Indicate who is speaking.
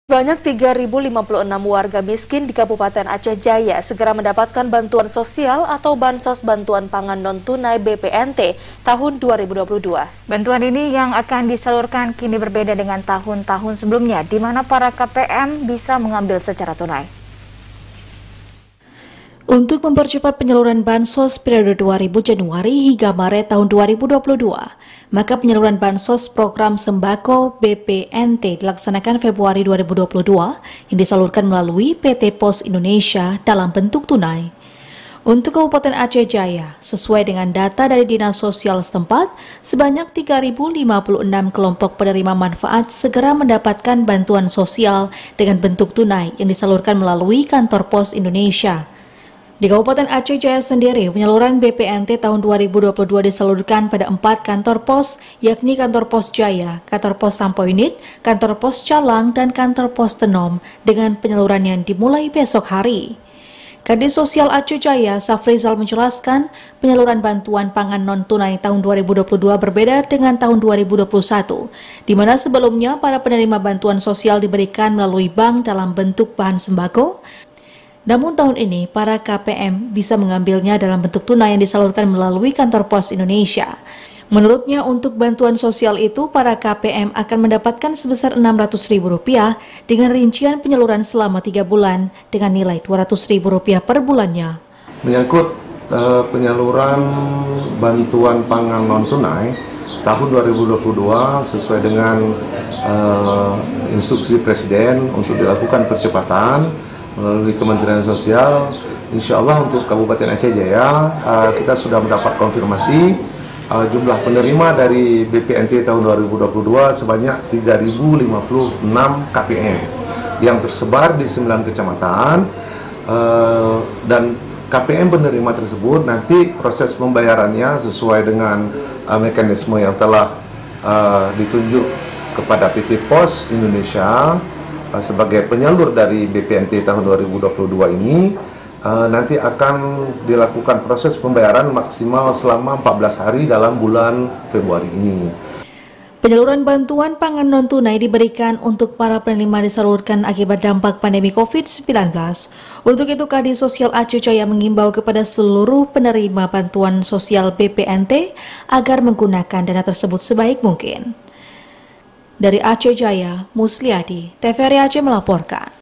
Speaker 1: Banyak 3.056 warga miskin di Kabupaten Aceh Jaya segera mendapatkan bantuan sosial atau Bansos Bantuan Pangan Non-Tunai BPNT tahun 2022.
Speaker 2: Bantuan ini yang akan disalurkan kini berbeda dengan tahun-tahun sebelumnya, di mana para KPM bisa mengambil secara tunai.
Speaker 3: Untuk mempercepat penyaluran Bansos periode 2000 Januari hingga Maret tahun 2022, maka penyaluran Bansos program Sembako BPNT dilaksanakan Februari 2022 yang disalurkan melalui PT Pos Indonesia dalam bentuk tunai. Untuk Kabupaten Aceh Jaya, sesuai dengan data dari Dinas Sosial setempat, sebanyak 3.056 kelompok penerima manfaat segera mendapatkan bantuan sosial dengan bentuk tunai yang disalurkan melalui Kantor Pos Indonesia. Di Kabupaten Aceh Jaya sendiri, penyaluran BPNT tahun 2022 disalurkan pada 4 kantor pos, yakni Kantor Pos Jaya, Kantor Pos Sampoinit, Kantor Pos Calang, dan Kantor Pos Tenom, dengan penyaluran yang dimulai besok hari. Kadis Sosial Aceh Jaya, Safrizal menjelaskan, penyaluran bantuan pangan non-tunai tahun 2022 berbeda dengan tahun 2021, di mana sebelumnya para penerima bantuan sosial diberikan melalui bank dalam bentuk bahan sembako. Namun tahun ini, para KPM bisa mengambilnya dalam bentuk tunai yang disalurkan melalui Kantor Pos Indonesia. Menurutnya, untuk bantuan sosial itu, para KPM akan mendapatkan sebesar Rp600.000 dengan rincian penyaluran selama 3 bulan dengan nilai Rp200.000 per bulannya.
Speaker 4: Menyangkut penyaluran bantuan pangan non-tunai tahun 2022 sesuai dengan instruksi Presiden untuk dilakukan percepatan melalui Kementerian Sosial, insya Allah untuk Kabupaten Aceh Jaya kita sudah mendapat konfirmasi jumlah penerima dari BPNT tahun 2022 sebanyak 3.056 KPM yang tersebar di 9 kecamatan, dan KPM penerima tersebut nanti proses pembayarannya sesuai dengan mekanisme yang telah ditunjuk kepada PT Pos Indonesia sebagai penyalur dari BPNT tahun 2022 ini. Nanti akan dilakukan proses pembayaran maksimal selama 14 hari dalam bulan Februari ini.
Speaker 3: Penyaluran bantuan pangan non-tunai diberikan untuk para penerima disalurkan akibat dampak pandemi COVID-19. Untuk itu, Kadis Sosial Aceh Jaya mengimbau kepada seluruh penerima bantuan sosial BPNT agar menggunakan dana tersebut sebaik mungkin. Dari Aceh Jaya, Musliadi, TVRI Aceh melaporkan.